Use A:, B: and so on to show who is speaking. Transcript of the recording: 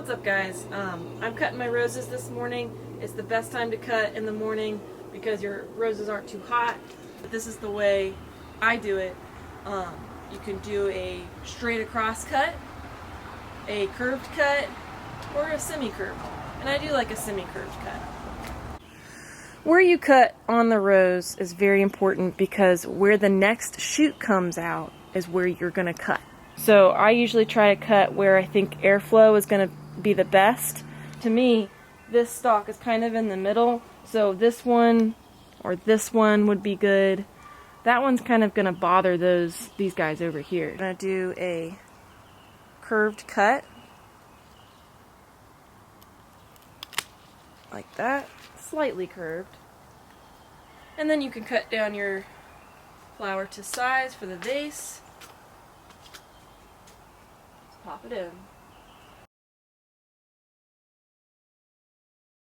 A: What's up, guys? I'm cutting my roses this morning. It's the best time to cut in the morning because your roses aren't too hot. But this is the way I do it. You can do a straight across cut, a curved cut, or a semi-curved. And I do like a semi-curved cut. Where you cut on the rose is very important because where the next shoot comes out is where you're going to cut. So I usually try to cut where I think airflow is going to be the best. To me, this stalk is kind of in the middle, so this one or this one would be good. That one's kind of going to bother these guys over here. I'm going to do a curved cut like that, slightly curved. And then you can cut down your flower to size for the vase. Pop it in.